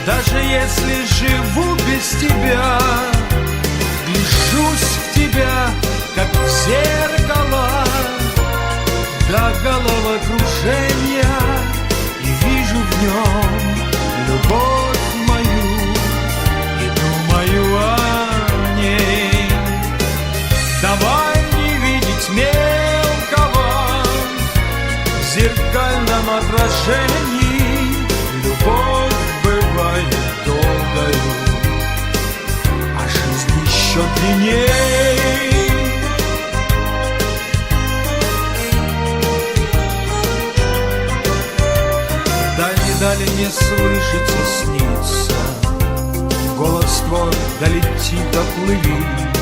даже если живу без тебя. Вижусь в тебя, как в зеркало, до головокружения, и вижу в нем любовь мою, и думаю о ней. Давай не видеть мелкого в зеркальном отражении. Любовь бывает долгою, а жизнь еще длинней. Дали не слышится, снится, голос твой долетит, оплыви.